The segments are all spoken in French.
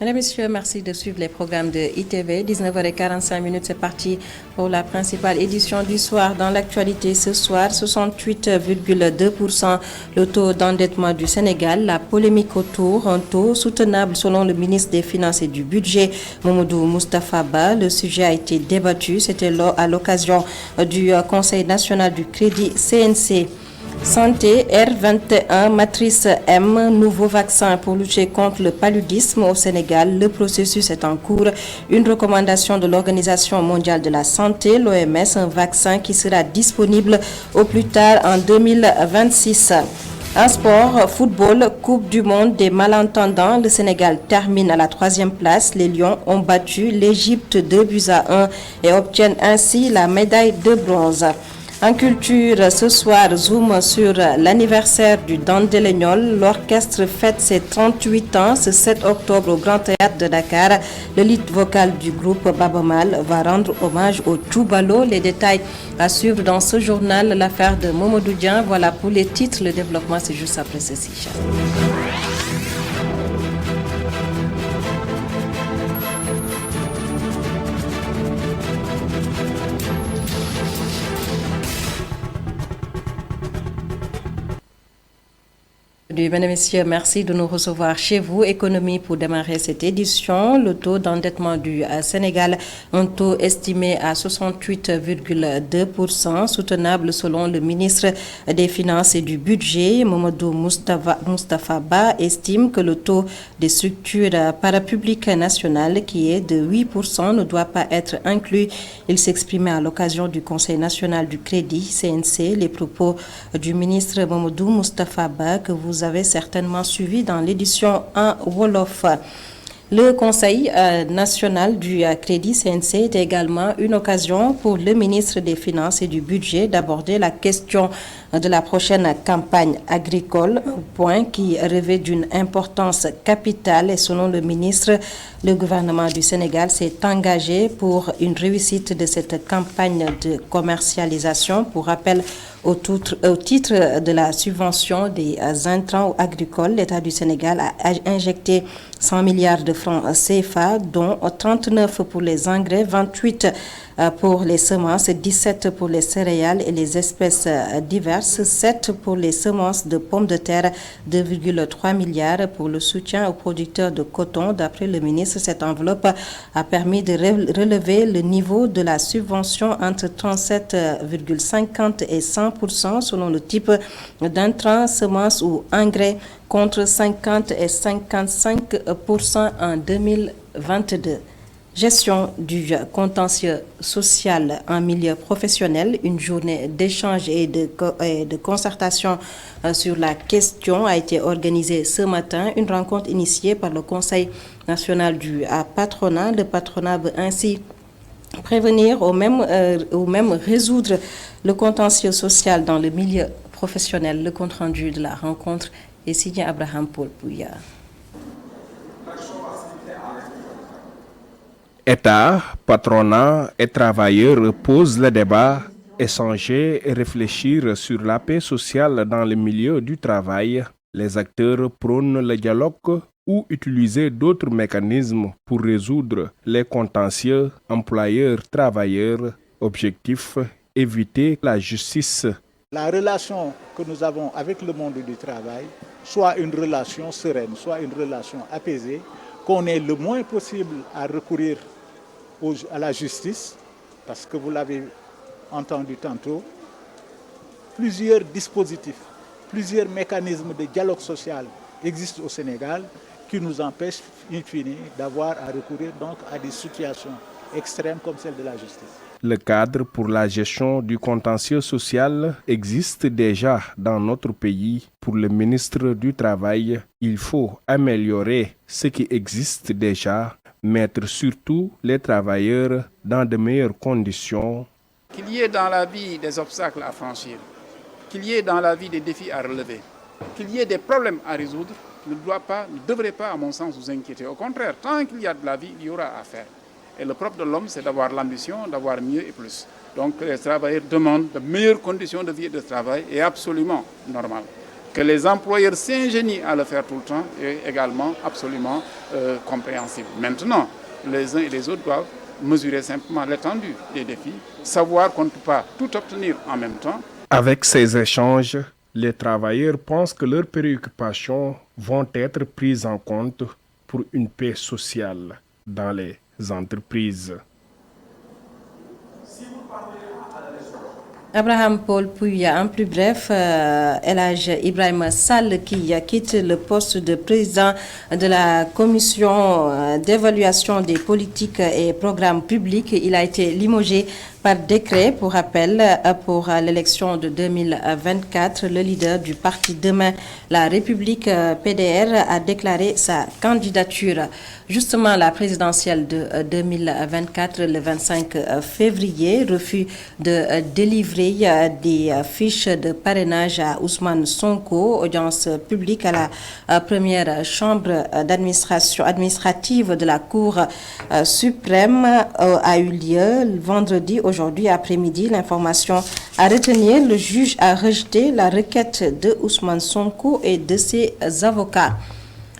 Mesdames, Messieurs, merci de suivre les programmes de ITV. 19h45, c'est parti pour la principale édition du soir. Dans l'actualité ce soir, 68,2% le taux d'endettement du Sénégal. La polémique autour, un taux soutenable selon le ministre des Finances et du Budget, Mamadou Moustapha Ba. Le sujet a été débattu. C'était à l'occasion du Conseil national du crédit CNC. Santé, R21, matrice M, nouveau vaccin pour lutter contre le paludisme au Sénégal. Le processus est en cours. Une recommandation de l'Organisation mondiale de la santé, l'OMS, un vaccin qui sera disponible au plus tard en 2026. En sport, football, Coupe du monde des malentendants. Le Sénégal termine à la 3e place. Les Lions ont battu l'Égypte 2-1 et obtiennent ainsi la médaille de bronze. En culture, ce soir, zoom sur l'anniversaire du Dandelegnol. L'orchestre fête ses 38 ans ce 7 octobre au Grand Théâtre de Dakar. Le lead vocal du groupe Babamal va rendre hommage au Toubalo. Les détails à suivre dans ce journal, l'affaire de Momodou Dian. Voilà pour les titres. Le développement, c'est juste après ceci. Mesdames et messieurs, merci de nous recevoir chez vous. Économie pour démarrer cette édition. Le taux d'endettement du Sénégal, un taux estimé à 68,2%, soutenable selon le ministre des Finances et du Budget. Mamadou Moustapha Ba estime que le taux des structures parapubliques nationales, qui est de 8%, ne doit pas être inclus. Il s'exprimait à l'occasion du Conseil national du crédit, CNC, les propos du ministre Mamadou Moustapha Ba que vous avez certainement suivi dans l'édition en Wolof. Le Conseil national du crédit CNC est également une occasion pour le ministre des Finances et du Budget d'aborder la question de la prochaine campagne agricole, point qui revêt d'une importance capitale. Et selon le ministre, le gouvernement du Sénégal s'est engagé pour une réussite de cette campagne de commercialisation. Pour rappel, au titre de la subvention des intrants agricoles, l'État du Sénégal a injecté 100 milliards de francs CFA, dont 39 pour les engrais, 28 pour les semences, 17 pour les céréales et les espèces diverses, 7 pour les semences de pommes de terre, 2,3 milliards pour le soutien aux producteurs de coton. D'après le ministre, cette enveloppe a permis de relever le niveau de la subvention entre 37,50 et 100% selon le type d'intrants, semences ou engrais, contre 50 et 55% en 2022. Gestion du contentieux social en milieu professionnel. Une journée d'échange et de concertation sur la question a été organisée ce matin. Une rencontre initiée par le Conseil national du patronat. Le patronat veut ainsi prévenir ou même résoudre le contentieux social dans le milieu professionnel. Le compte-rendu de la rencontre est signé Abraham Paul Pouya. État, patronat et travailleurs posent le débat, échanger et réfléchir sur la paix sociale dans le milieu du travail. Les acteurs prônent le dialogue ou utiliser d'autres mécanismes pour résoudre les contentieux employeurs-travailleurs. Objectif, éviter la justice. La relation que nous avons avec le monde du travail, soit une relation sereine, soit une relation apaisée, qu'on ait le moins possible à recourir à la justice, parce que vous l'avez entendu tantôt, plusieurs dispositifs, plusieurs mécanismes de dialogue social existent au Sénégal qui nous empêchent, in fine, d'avoir à recourir donc à des situations extrêmes comme celle de la justice. Le cadre pour la gestion du contentieux social existe déjà dans notre pays. Pour le ministre du Travail, il faut améliorer ce qui existe déjà, mettre surtout les travailleurs dans de meilleures conditions. Qu'il y ait dans la vie des obstacles à franchir, qu'il y ait dans la vie des défis à relever, qu'il y ait des problèmes à résoudre, ne devrait pas, à mon sens, vous inquiéter. Au contraire, tant qu'il y a de la vie, il y aura à faire. Et le propre de l'homme, c'est d'avoir l'ambition, d'avoir mieux et plus. Donc les travailleurs demandent de meilleures conditions de vie et de travail, et absolument normal. Que les employeurs s'ingénient à le faire tout le temps est également absolument compréhensible. Maintenant, les uns et les autres doivent mesurer simplement l'étendue des défis, savoir qu'on ne peut pas tout obtenir en même temps. Avec ces échanges, les travailleurs pensent que leurs préoccupations vont être prises en compte pour une paix sociale dans les entreprises. Abraham Paul Pouya, en plus bref, El Hadj Ibrahima Sall qui quitte le poste de président de la commission d'évaluation des politiques et programmes publics. Il a été limogé par décret. Pour rappel, pour l'élection de 2024, le leader du parti Demain la République PDR a déclaré sa candidature. Justement, la présidentielle de 2024, le 25 février, refus de délivrer des fiches de parrainage à Ousmane Sonko. Audience publique à la première chambre administrative de la Cour suprême a eu lieu vendredi. Aujourd'hui après-midi, l'information à retenir, le juge a rejeté la requête de Ousmane Sonko et de ses avocats.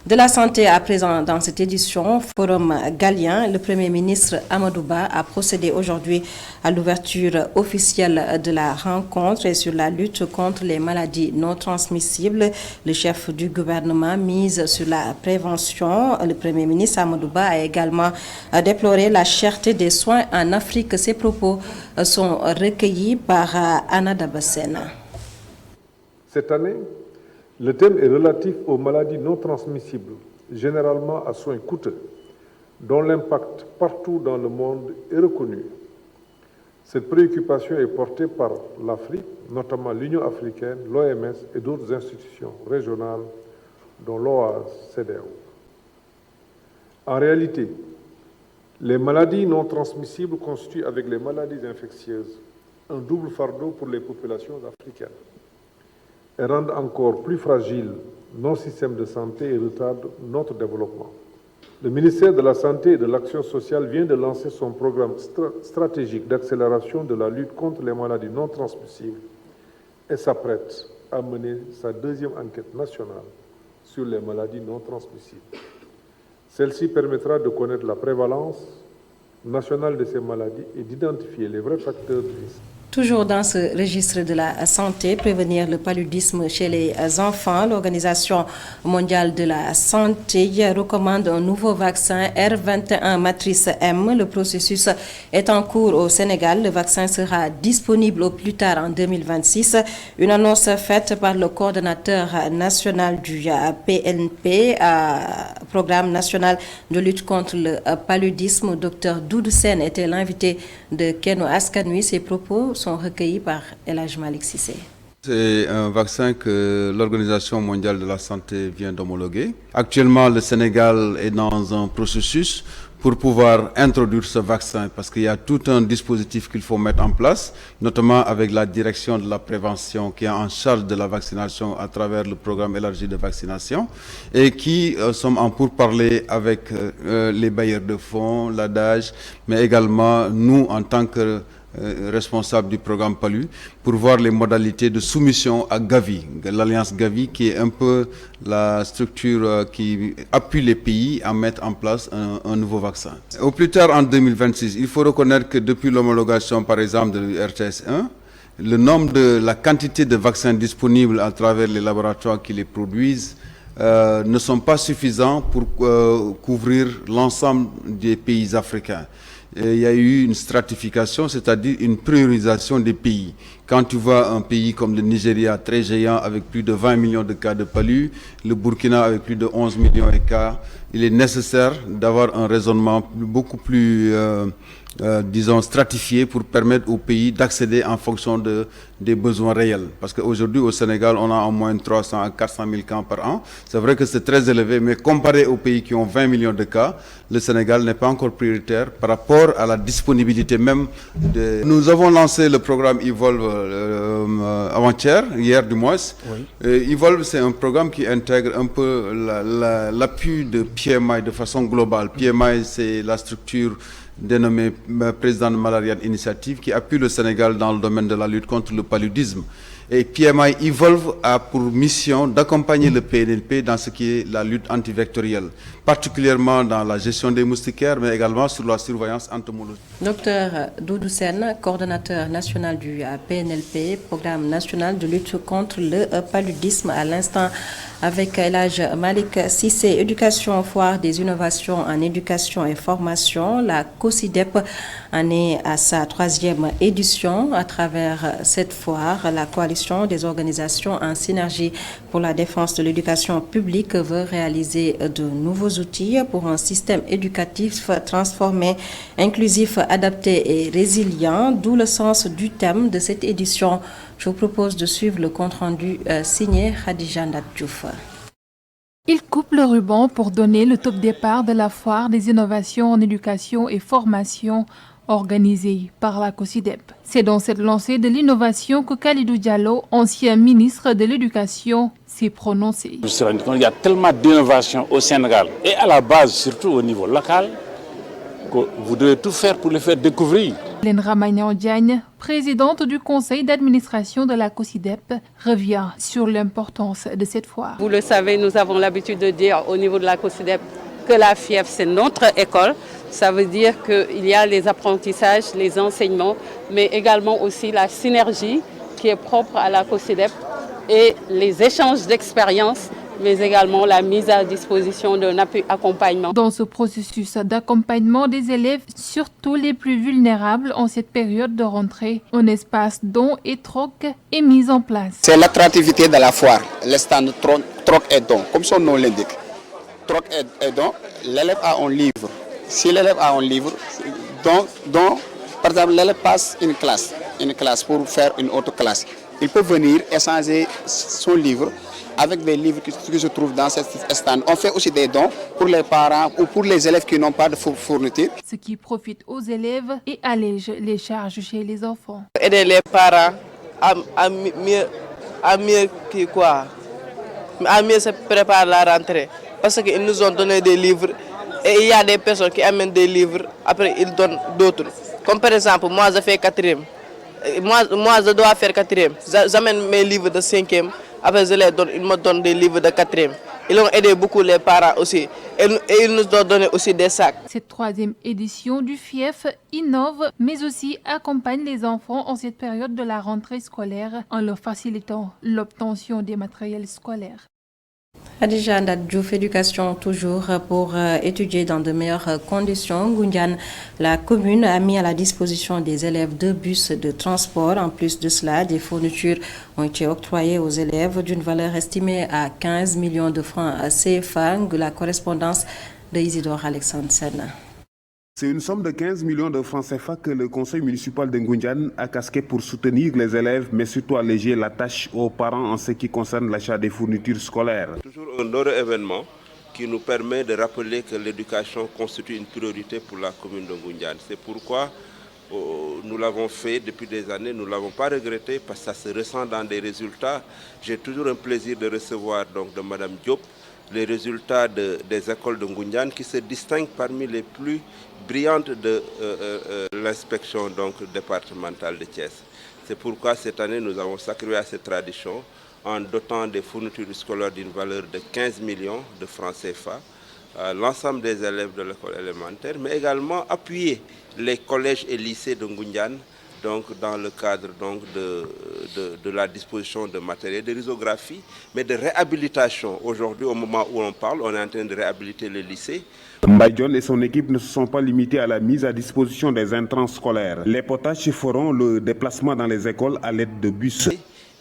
De la santé à présent dans cette édition, Forum Galien, le Premier ministre Amadou Ba a procédé aujourd'hui à l'ouverture officielle de la rencontre et sur la lutte contre les maladies non transmissibles. Le chef du gouvernement mise sur la prévention. Le Premier ministre Amadou Ba a également déploré la cherté des soins en Afrique. Ces propos sont recueillis par Anna Dabassène. Cette année, le thème est relatif aux maladies non transmissibles, généralement à soins coûteux, dont l'impact partout dans le monde est reconnu. Cette préoccupation est portée par l'Afrique, notamment l'Union africaine, l'OMS et d'autres institutions régionales, dont l'OAS-CEDEAO. En réalité, les maladies non transmissibles constituent, avec les maladies infectieuses, un double fardeau pour les populations africaines et rendent encore plus fragiles nos systèmes de santé et retardent notre développement. Le ministère de la Santé et de l'Action sociale vient de lancer son programme stratégique d'accélération de la lutte contre les maladies non transmissibles et s'apprête à mener sa deuxième enquête nationale sur les maladies non transmissibles. Celle-ci permettra de connaître la prévalence nationale de ces maladies et d'identifier les vrais facteurs de risque. Toujours dans ce registre de la santé, prévenir le paludisme chez les enfants, l'Organisation mondiale de la santé recommande un nouveau vaccin R21 matrice M. Le processus est en cours au Sénégal. Le vaccin sera disponible au plus tard en 2026. Une annonce faite par le coordonnateur national du PNP, Programme national de lutte contre le paludisme. Dr Doudou Sène était l'invité de Keno Askanui. Ses propos sont recueillis par El Hadj Malick Cissé. C'est un vaccin que l'Organisation mondiale de la santé vient d'homologuer. Actuellement, le Sénégal est dans un processus pour pouvoir introduire ce vaccin parce qu'il y a tout un dispositif qu'il faut mettre en place, notamment avec la direction de la prévention qui est en charge de la vaccination à travers le programme élargi de vaccination et qui sommes en pourparlers avec les bailleurs de fonds, l'ADAGE, mais également nous en tant que responsable du programme PALU pour voir les modalités de soumission à Gavi, l'alliance Gavi qui est un peu la structure qui appuie les pays à mettre en place un nouveau vaccin. Au plus tard en 2026, il faut reconnaître que depuis l'homologation par exemple de RTS1, le nombre la quantité de vaccins disponibles à travers les laboratoires qui les produisent ne sont pas suffisants pour couvrir l'ensemble des pays africains. Il y a eu une stratification, c'est-à-dire une priorisation des pays. Quand tu vois un pays comme le Nigeria, très géant, avec plus de 20 millions de cas de palu, le Burkina avec plus de 11 millions de cas, il est nécessaire d'avoir un raisonnement beaucoup plus, disons, stratifié pour permettre aux pays d'accéder en fonction des besoins réels. Parce qu'aujourd'hui, au Sénégal, on a en moyenne 300 à 400 000 cas par an. C'est vrai que c'est très élevé, mais comparé aux pays qui ont 20 millions de cas, le Sénégal n'est pas encore prioritaire par rapport à la disponibilité même. Nous avons lancé le programme Evolve avant-hier, hier du moins. Oui. Evolve, c'est un programme qui intègre un peu l'appui de PMI de façon globale. PMI, c'est la structure dénommé président de Malarial Initiative qui appuie le Sénégal dans le domaine de la lutte contre le paludisme. Et PMI Evolve a pour mission d'accompagner le PNLP dans ce qui est la lutte antivectorielle, particulièrement dans la gestion des moustiquaires, mais également sur la surveillance entomologique. Docteur Doudou Sène, coordonnateur national du PNLP, programme national de lutte contre le paludisme, à l'instant avec El Hadj Malick Cissé. Éducation, foire des innovations en éducation et formation. La COSYDEP en est à sa 3e édition. À travers cette foire, la coalition des organisations en synergie pour la défense de l'éducation publique veut réaliser de nouveaux outils pour un système éducatif transformé, inclusif, adapté et résilient, d'où le sens du thème de cette édition. Je vous propose de suivre le compte-rendu signé Khadija Ndadjouf. Il coupe le ruban pour donner le top départ de la foire des innovations en éducation et formation organisée par la COSYDEP. C'est dans cette lancée de l'innovation que Kalidou Diallo, ancien ministre de l'Éducation, s'est prononcé. Je me suis rendu compte qu'il y a tellement d'innovations au Sénégal et à la base, surtout au niveau local, que vous devez tout faire pour les faire découvrir. Lenra Magnan Diagne, présidente du conseil d'administration de la COSYDEP, revient sur l'importance de cette foire. Vous le savez, nous avons l'habitude de dire au niveau de la COSYDEP que la FIEF, c'est notre école. Ça veut dire qu'il y a les apprentissages, les enseignements, mais également aussi la synergie qui est propre à la COSYDEP et les échanges d'expériences, mais également la mise à disposition d'un accompagnement. Dans ce processus d'accompagnement des élèves, surtout les plus vulnérables en cette période de rentrée, un espace don et troc est mis en place. C'est l'attractivité de la foire, le stand troc et don, comme son nom l'indique. Troc et don, l'élève a un livre. Si l'élève a un livre, donc par exemple, l'élève passe une classe pour faire une autre classe. Il peut venir échanger son livre avec des livres qui se trouvent dans cette stand. On fait aussi des dons pour les parents ou pour les élèves qui n'ont pas de fourniture. Ce qui profite aux élèves et allège les charges chez les enfants. Aider les parents à mieux se préparer à la rentrée. Parce qu'ils nous ont donné des livres et il y a des personnes qui amènent des livres, après ils donnent d'autres. Comme par exemple, moi je fais 4e. Moi je dois faire 4e. J'amène mes livres de 5e. Après je les donne, ils me donnent des livres de 4e. Ils ont aidé beaucoup les parents aussi. Et ils nous ont donné aussi des sacs. Cette 3e édition du FIEF innove, mais aussi accompagne les enfants en cette période de la rentrée scolaire en leur facilitant l'obtention des matériels scolaires. Khadija Ndadjouf, éducation toujours pour étudier dans de meilleures conditions. Ngoundiane, la commune a mis à la disposition des élèves 2 bus de transport. En plus de cela, des fournitures ont été octroyées aux élèves d'une valeur estimée à 15 millions de francs CFA. La correspondance de Isidore Alexandre Sen. C'est une somme de 15 millions de francs CFA que le conseil municipal de Ngoundiane a casqué pour soutenir les élèves, mais surtout alléger la tâche aux parents en ce qui concerne l'achat des fournitures scolaires. Toujours un heureux événement qui nous permet de rappeler que l'éducation constitue une priorité pour la commune de Ngoundiane. C'est pourquoi nous l'avons fait depuis des années, nous ne l'avons pas regretté parce que ça se ressent dans des résultats. J'ai toujours un plaisir de recevoir donc de Mme Diop les résultats des écoles de Ngoundiane qui se distinguent parmi les plus brillantes de l'inspection départementale de Thiès. C'est pourquoi cette année nous avons sacré à cette tradition en dotant des fournitures scolaires d'une valeur de 15 millions de francs CFA à l'ensemble des élèves de l'école élémentaire, mais également appuyer les collèges et lycées de Ngoundiane dans le cadre de la disposition de matériel de risographie, mais de réhabilitation. Aujourd'hui, au moment où on parle, on est en train de réhabiliter les lycées. Mbadjon et son équipe ne se sont pas limités à la mise à disposition des intrants scolaires. Les potages feront le déplacement dans les écoles à l'aide de bus.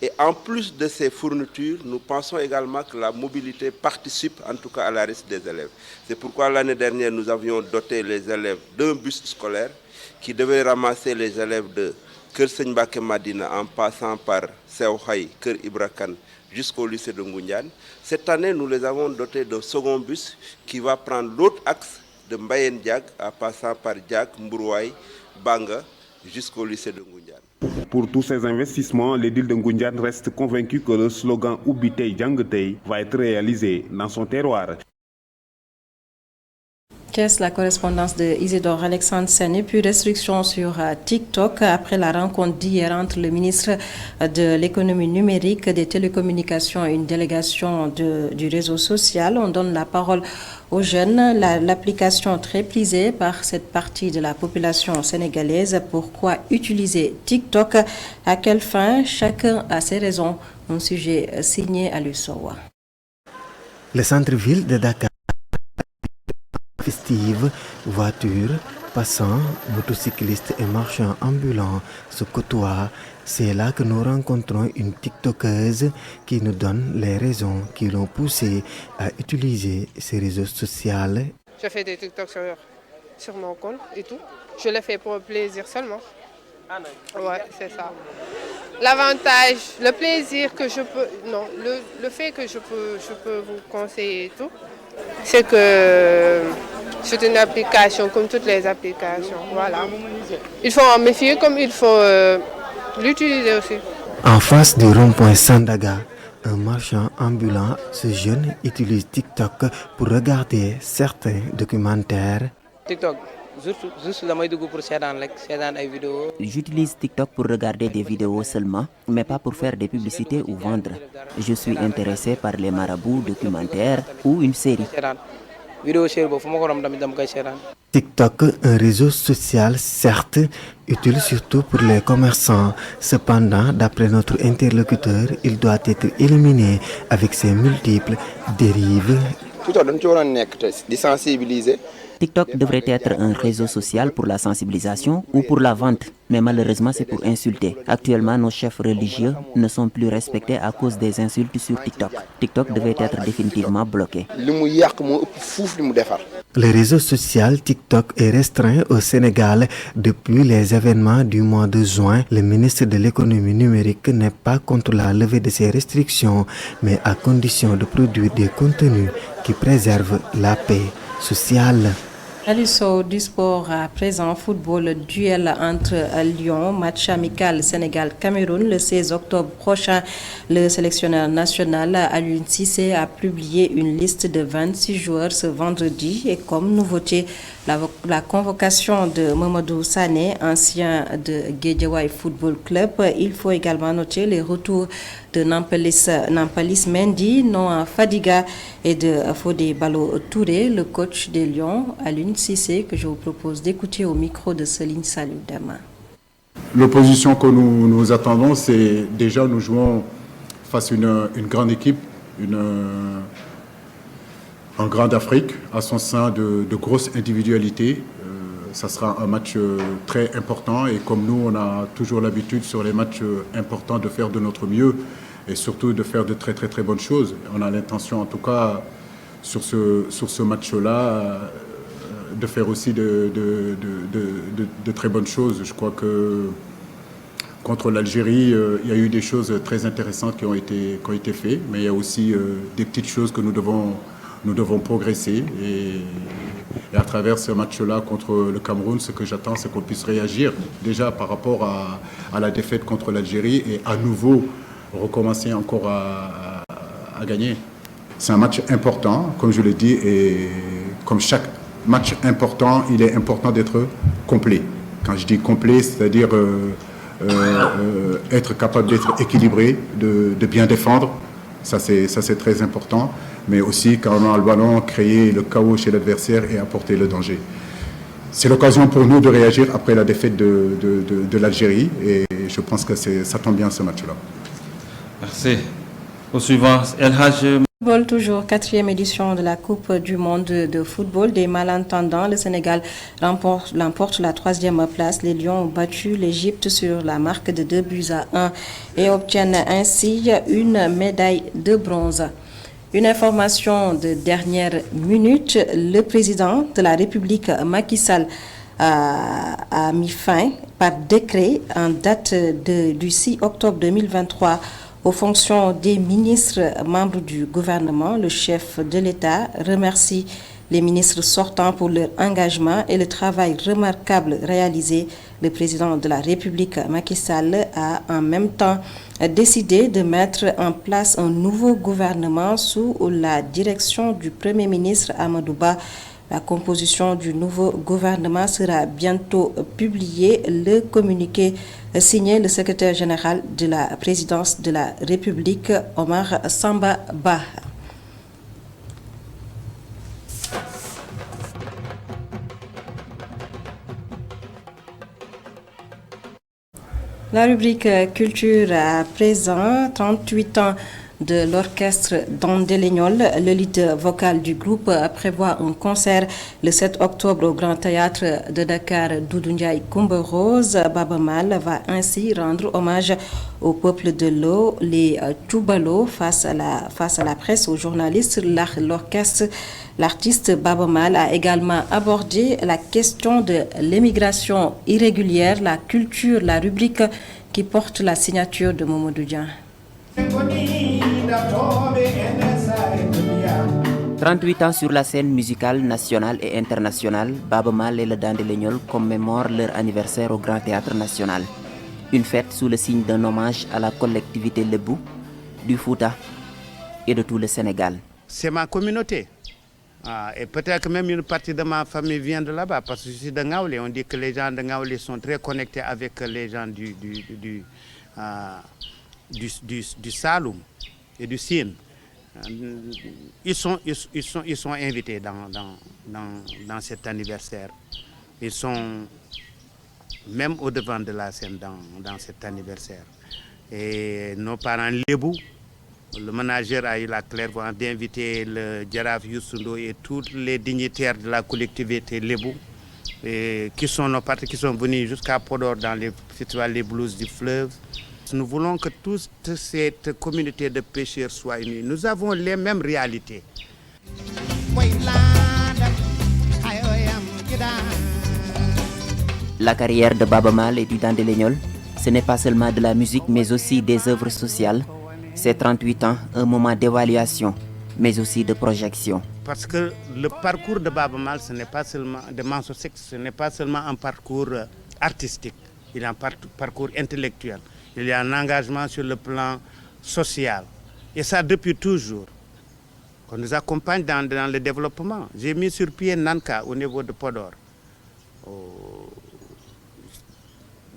Et en plus de ces fournitures, nous pensons également que la mobilité participe en tout cas à la réussite des élèves. C'est pourquoi l'année dernière, nous avions doté les élèves d'un bus scolaire qui devait ramasser les élèves de Kër Sengbake Madina en passant par Sewhaï, Kër Ibrakan jusqu'au lycée de Ngoundiane. Cette année, nous les avons dotés d'un second bus qui va prendre l'autre axe de Mbayen Diag en passant par Diag, Mbourouaï, Banga jusqu'au lycée de Ngoundiane. Pour tous ces investissements, l'édile de Ngoundiane reste convaincu que le slogan Oubitei Djangetei va être réalisé dans son terroir. Qu'est-ce la correspondance de Isidore Alexandre Sene, puis restriction sur TikTok après la rencontre d'hier entre le ministre de l'économie numérique, des télécommunications et une délégation du réseau social. On donne la parole aux jeunes. L'application très prisée par cette partie de la population sénégalaise. Pourquoi utiliser TikTok? À quelle fin? Chacun a ses raisons. Un sujet signé à l'USOA. Le centre-ville de Dakar, festive, voitures, passants, motocyclistes et marchands ambulants se côtoient. C'est là que nous rencontrons une TikTokeuse qui nous donne les raisons qui l'ont poussée à utiliser ces réseaux sociaux. Je fais des TikTok sur mon compte et tout. Je le fais pour le plaisir seulement. Ouais, c'est ça. L'avantage, le plaisir que je peux, non, le fait que je peux vous conseiller et tout, c'est que c'est une application comme toutes les applications, voilà. Il faut en méfier comme il faut l'utiliser aussi. En face du rond-point Sandaga, un marchand ambulant, ce jeune utilise TikTok pour regarder certains documentaires. TikTok. J'utilise TikTok pour regarder des vidéos seulement, mais pas pour faire des publicités ou vendre. Je suis intéressé par les marabouts, documentaires ou une série. TikTok, un réseau social certes utile surtout pour les commerçants. Cependant, d'après notre interlocuteur, il doit être éliminé avec ses multiples dérives. TikTok devrait être un réseau social pour la sensibilisation ou pour la vente, mais malheureusement c'est pour insulter. Actuellement, nos chefs religieux ne sont plus respectés à cause des insultes sur TikTok. TikTok devait être définitivement bloqué. Le réseau social TikTok est restreint au Sénégal depuis les événements du mois de juin. Le ministre de l'économie numérique n'est pas contre la levée de ces restrictions, mais à condition de produire des contenus qui préservent la paix sociale. Alisso du sport à présent, football, duel entre Lyon, match amical Sénégal-Cameroun le 16 octobre prochain. Le sélectionneur national Aliou Cissé a publié une liste de 26 joueurs ce vendredi et comme nouveauté, la convocation de Mamadou Sané, ancien de Guédiawaye Football Club. Il faut également noter les retours de Nampalis Mendy, Noah Fadiga et de Fodé Ballo-Touré, le coach des Lions, Aliou Cissé, que je vous propose d'écouter au micro de Céline Saludama. L'opposition que nous attendons, c'est déjà nous jouons face à une grande équipe, en grande Afrique, à son sein de grosses individualités. Ça sera un match très important et comme nous, on a toujours l'habitude sur les matchs importants de faire de notre mieux et surtout de faire de très très très bonnes choses. On a l'intention en tout cas sur ce match-là de faire aussi de très bonnes choses. Je crois que contre l'Algérie, il y a eu des choses très intéressantes qui ont été faites, mais il y a aussi des petites choses que nous devons progresser et à travers ce match-là contre le Cameroun, ce que j'attends, c'est qu'on puisse réagir déjà par rapport à la défaite contre l'Algérie et à nouveau recommencer encore à gagner. C'est un match important, comme je l'ai dit, et comme chaque match important, il est important d'être complet. Quand je dis complet, c'est-à-dire être capable d'être équilibré, de bien défendre, ça c'est très important. Mais aussi, quand on a le ballon, créer le chaos chez l'adversaire et apporter le danger. C'est l'occasion pour nous de réagir après la défaite de l'Algérie et je pense que ça tombe bien ce match-là. Merci. Au suivant, Football, toujours 4e édition de la Coupe du monde de football. Des malentendants, le Sénégal l'emporte la 3e place. Les Lions ont battu l'Égypte sur la marque de 2-1 et obtiennent ainsi une médaille de bronze. Une information de dernière minute, le président de la République, Macky Sall, a mis fin par décret en date du 6 octobre 2023 aux fonctions des ministres membres du gouvernement. Le chef de l'État remercie les ministres sortants pour leur engagement et le travail remarquable réalisé. Le président de la République, Macky Sall, a en même temps décidé de mettre en place un nouveau gouvernement sous la direction du Premier ministre Amadou Ba. La composition du nouveau gouvernement sera bientôt publiée. Le communiqué signé le secrétaire général de la présidence de la République, Omar Samba Ba. La rubrique culture à présent, 38 ans de l'orchestre d'Andelegnol. Le leader vocal du groupe prévoit un concert le 7 octobre au Grand Théâtre de Dakar. Doudou Ndiaye Coumba Rose Baba Mal va ainsi rendre hommage au peuple de l'eau, les Toubalo, face à la presse, aux journalistes. L'artiste Baba Mal a également abordé la question de l'émigration irrégulière, la culture, la rubrique qui porte la signature de Momodou Dian. 38 ans sur la scène musicale nationale et internationale, Baba Mal et le Dandelegnol commémorent leur anniversaire au Grand Théâtre National. Une fête sous le signe d'un hommage à la collectivité Lebou, du Fouta et de tout le Sénégal. C'est ma communauté. Et peut-être que même une partie de ma famille vient de là-bas, parce que je suis de Ngaoulé. On dit que les gens de Ngaoulé sont très connectés avec les gens du Saloum et du Sine. Ils sont invités dans cet anniversaire. Ils sont même au devant de la scène dans cet anniversaire. Et nos parents Lebou, le manager a eu la clairvoyance d'inviter le Djaraf Youssoundo et tous les dignitaires de la collectivité Lebou, qui sont nos partis, qui sont venus jusqu'à Podor dans les festivals Les Blues du Fleuve. Nous voulons que toute cette communauté de pêcheurs soit unie. Nous avons les mêmes réalités. La carrière de Baba Mal et du Dandelegnol, ce n'est pas seulement de la musique mais aussi des œuvres sociales. C'est 38 ans, un moment d'évaluation, mais aussi de projection. Parce que le parcours de Baba Mal, ce n'est pas seulement de Mansour Seck, ce n'est pas seulement un parcours artistique, il y a un parcours intellectuel. Il y a un engagement sur le plan social. Et ça depuis toujours. On nous accompagne dans le développement. J'ai mis sur pied Nanka au niveau de Podor.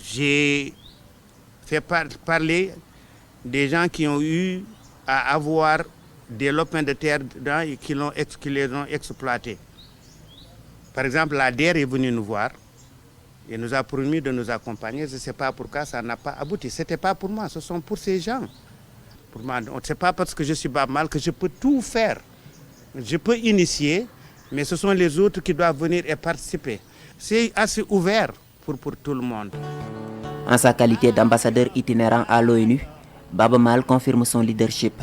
J'ai fait parler des gens qui ont eu à avoir des lopins de terre et qui les ont exploités. Par exemple, la DER est venue nous voir et nous a promis de nous accompagner. Je ne sais pas pourquoi ça n'a pas abouti. Ce n'était pas pour moi, ce sont pour ces gens. Pour moi, ce n'est pas parce que je suis Baba Mal que je peux tout faire. Je peux initier, mais ce sont les autres qui doivent venir et participer. C'est assez ouvert pour tout le monde. En sa qualité d'ambassadeur itinérant à l'ONU, Baba Mal confirme son leadership.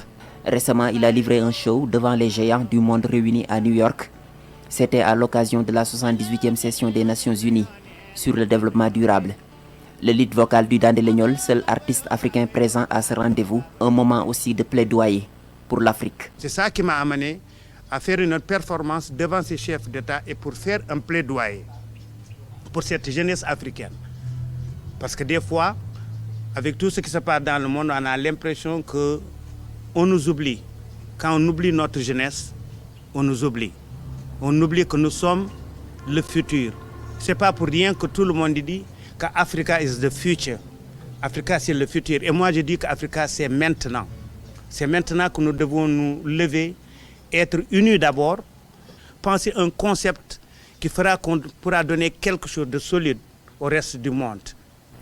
Récemment, il a livré un show devant les géants du monde réunis à New York. C'était à l'occasion de la 78e session des Nations Unies sur le développement durable. Le lead vocal du Dandelegnol, seul artiste africain présent à ce rendez-vous, un moment aussi de plaidoyer pour l'Afrique. C'est ça qui m'a amené à faire une performance devant ces chefs d'État et pour faire un plaidoyer pour cette jeunesse africaine. Parce que des fois, avec tout ce qui se passe dans le monde, on a l'impression qu'on nous oublie. Quand on oublie notre jeunesse, on nous oublie. On oublie que nous sommes le futur. Ce n'est pas pour rien que tout le monde dit qu'Africa is the future. Africa, c'est le futur. Et moi, je dis qu'Africa, c'est maintenant. C'est maintenant que nous devons nous lever, être unis d'abord, penser un concept qui fera qu'on pourra donner quelque chose de solide au reste du monde.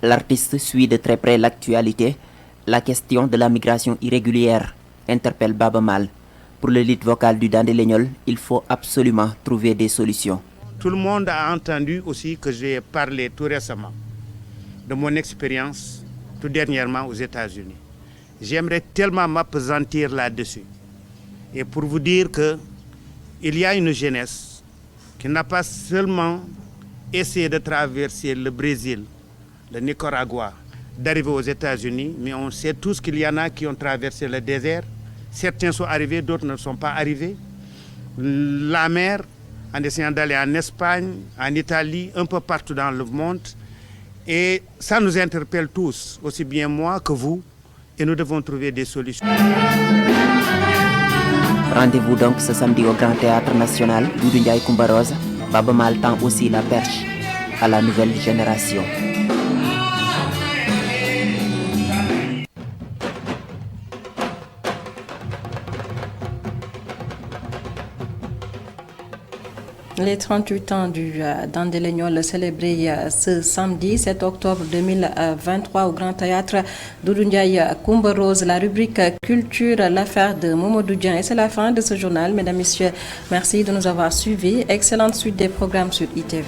L'artiste suit de très près l'actualité. La question de la migration irrégulière interpelle Baba Mal. Pour le lead vocal du Dandelegnol, il faut absolument trouver des solutions. Tout le monde a entendu aussi que j'ai parlé tout récemment de mon expérience tout dernièrement aux États-Unis. J'aimerais tellement m'appesantir là-dessus. Et pour vous dire qu'il y a une jeunesse qui n'a pas seulement essayé de traverser le Brésil, le Nicaragua, d'arriver aux États-Unis, mais on sait tous qu'il y en a qui ont traversé le désert. Certains sont arrivés, d'autres ne sont pas arrivés. La mer, en essayant d'aller en Espagne, en Italie, un peu partout dans le monde. Et ça nous interpelle tous, aussi bien moi que vous, et nous devons trouver des solutions. Rendez-vous donc ce samedi au Grand Théâtre National. Doudou Ndiaye Coumba Rose, Baba Maal tend aussi la perche à la nouvelle génération. Les 38 ans du Dandelegnol célébrés ce samedi 7 octobre 2023 au Grand Théâtre Doudou Ndiaye Coumba Rose, la rubrique Culture, l'affaire de Mamadou Dieng. Et c'est la fin de ce journal. Mesdames, Messieurs, merci de nous avoir suivis. Excellente suite des programmes sur ITV.